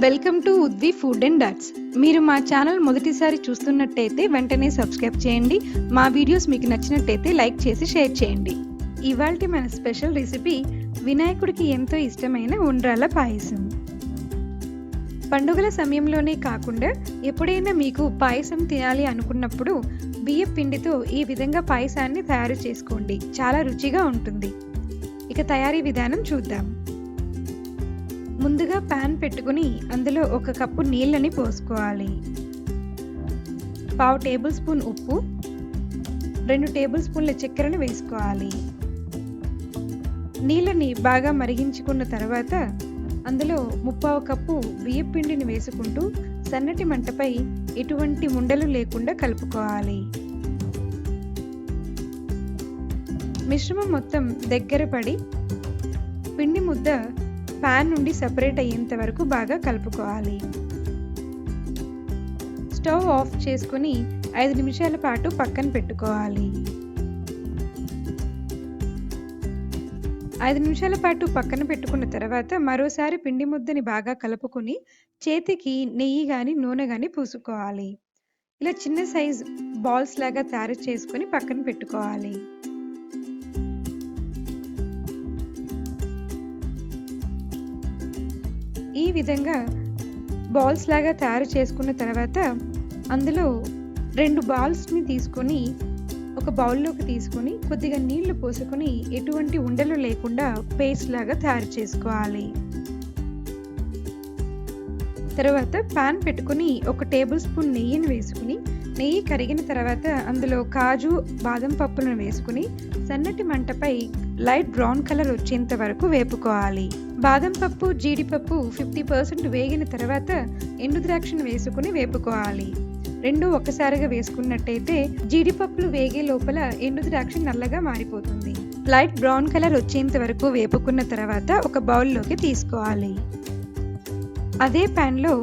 Welcome to ఉద్వి food and డట్స్. మీరు మా ఛానల్ మొదటిసారి చూస్తున్నట్టయితే వెంటనే సబ్స్క్రైబ్ చేయండి. మా వీడియోస్ మీకు నచ్చినట్టయితే లైక్ చేసి షేర్ చేయండి. ఇవాల్టి మన స్పెషల్ రెసిపీ వినాయకుడికి ఎంతో ఇష్టమైన ఉండ్రాళ్ళ పాయసం. పండుగల సమయంలోనే కాకుండా ఎప్పుడైనా మీకు పాయసం తినాలి అనుకున్నప్పుడు బియ్యం పిండితో ఈ విధంగా పాయసాన్ని తయారు చేసుకోండి. చాలా రుచిగా ఉంటుంది. ఇక తయారీ విధానం చూద్దాం. ముందుగా పాన్ పెట్టుకుని అందులో 1 కప్పు నీళ్ళని పోసుకోవాలి. 1/2 టేబుల్ స్పూన్ ఉప్పు, 2 టేబుల్ స్పూన్ల చక్కెరను వేసుకోవాలి. నీళ్ళని బాగా మరిగించుకున్న తర్వాత అందులో 3/4 కప్పు బియ్యం పిండిని వేసుకుంటూ సన్నటి మంటపై ఎటువంటి ఉండలు లేకుండా కలుపుకోవాలి. మిశ్రమం మొత్తం దగ్గర పడి పిండి ముద్ద పాన్ నుండి సెపరేట్ అయ్యేంత వరకు బాగా కలుపుకోవాలి. స్టవ్ ఆఫ్ చేసుకుని 5 నిమిషాల పాటు పక్కన పెట్టుకోవాలి. 5 నిమిషాల పాటు పక్కన పెట్టుకున్న తర్వాత మరోసారి పిండి ముద్దని బాగా కలుపుకొని చేతికి నెయ్యి కానీ నూనె కానీ పూసుకోవాలి. ఇలా చిన్న సైజ్ బాల్స్ లాగా తయారు చేసుకొని పక్కన పెట్టుకోవాలి. ఈ విధంగా బాల్స్ లాగా తయారు చేసుకున్న తర్వాత అందులో 2 బాల్స్ని తీసుకొని ఒక బౌల్లోకి తీసుకొని కొద్దిగా నీళ్లు పోసుకొని ఎటువంటి ఉండలు లేకుండా పేస్ట్ లాగా తయారు చేసుకోవాలి. తర్వాత పాన్ పెట్టుకుని 1 టేబుల్ స్పూన్ నెయ్యిని వేసుకుని నెయ్యి కరిగిన తర్వాత అందులో కాజు బాదం పప్పులను వేసుకుని సన్నటి మంటపై లైట్ బ్రౌన్ కలర్ వచ్చేంత వరకు వేపుకోవాలి. బాదం పప్పు జీడిపప్పు 50% వేగిన తర్వాత ఎండు ద్రాక్షను వేసుకుని వేపుకోవాలి. 2 ఒక్కసారిగా వేసుకున్నట్టయితే జీడిపప్పులు వేగే లోపల ఎండు ద్రాక్ష నల్లగా మారిపోతుంది. లైట్ బ్రౌన్ కలర్ వచ్చేంత వరకు వేపుకున్న తర్వాత ఒక బౌల్లోకి తీసుకోవాలి. అదే ప్యాన్లో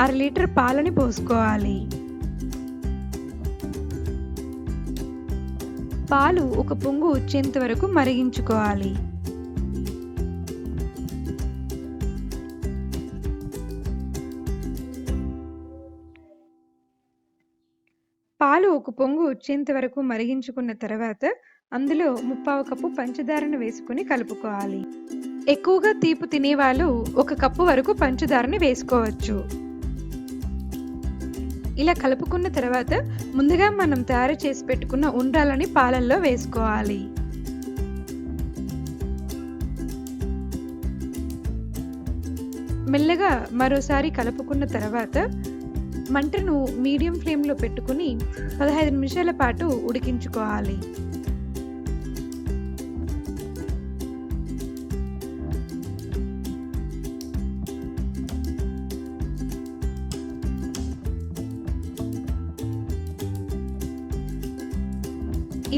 1/2 లీటర్ పాలని పోసుకోవాలి. పాలు 1 పొంగు వచ్చేంత వరకు మరిగించుకోవాలి. పాలు 1 పొంగు వచ్చేంత వరకు మరిగించుకున్న తర్వాత అందులో 3/4 కప్పు పంచదారను వేసుకుని కలుపుకోవాలి. ఎక్కువగా తీపి తినేవాళ్ళు 1 కప్పు వరకు పంచదారని వేసుకోవచ్చు. ఇలా కలుపుకున్న తర్వాత ముందుగా మనం తయారు చేసి పెట్టుకున్న ఉండ్రాలని పాలల్లో వేసుకోవాలి. మెల్లగా మరోసారి కలుపుకున్న తర్వాత మంటను మీడియం ఫ్లేమ్లో పెట్టుకుని 15 నిమిషాల పాటు ఉడికించుకోవాలి.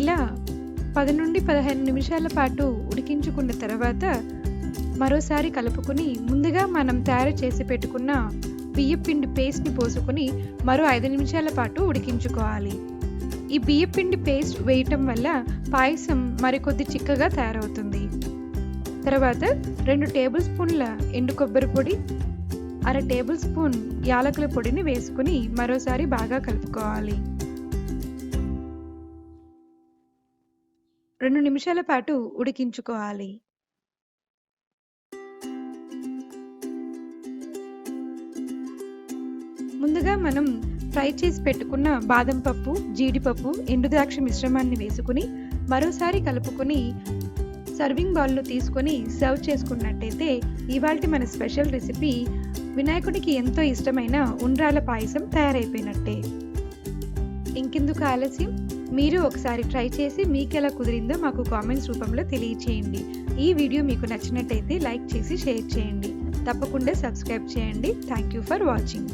ఇలా 10 నుండి 15 నిమిషాల పాటు ఉడికించుకున్న తర్వాత మరోసారి కలుపుకుని ముందుగా మనం తయారు చేసి పెట్టుకున్న బియ్యం పిండి పేస్ట్ని పోసుకొని మరో 5 నిమిషాల పాటు ఉడికించుకోవాలి. ఈ బియ్యం పిండి పేస్ట్ వేయటం వల్ల పాయసం మరికొద్ది చిక్కగా తయారవుతుంది. తర్వాత 2 టేబుల్ స్పూన్ల ఎండు కొబ్బరి పొడి, 1/2 టేబుల్ స్పూన్ యాలకుల పొడిని వేసుకుని మరోసారి బాగా కలుపుకోవాలి. 2 నిమిషాల పాటు ఉడికించుకోవాలి. ముందుగా మనం ఫ్రై చేసి పెట్టుకున్న బాదం పప్పు, జీడిపప్పు, ఎండు ద్రాక్ష మిశ్రమాన్ని వేసుకుని మరోసారి కలుపుకొని సర్వింగ్ బౌల్లో తీసుకొని సర్వ్ చేసుకున్నట్టయితే ఇవాల్టి మన స్పెషల్ రెసిపీ వినాయకుడికి ఎంతో ఇష్టమైన ఉండ్రాళ్ళ పాయసం తయారైపోయినట్టే. ఇంకెందుకు ఆలస్యం, మీరు ఒకసారి ట్రై చేసి మీకు ఎలా కుదిరిందో మాకు కామెంట్స్ రూపంలో తెలియచేయండి. ఈ వీడియో మీకు నచ్చినట్టయితే లైక్ చేసి షేర్ చేయండి. తప్పకుండా సబ్స్క్రైబ్ చేయండి. Thank you for watching.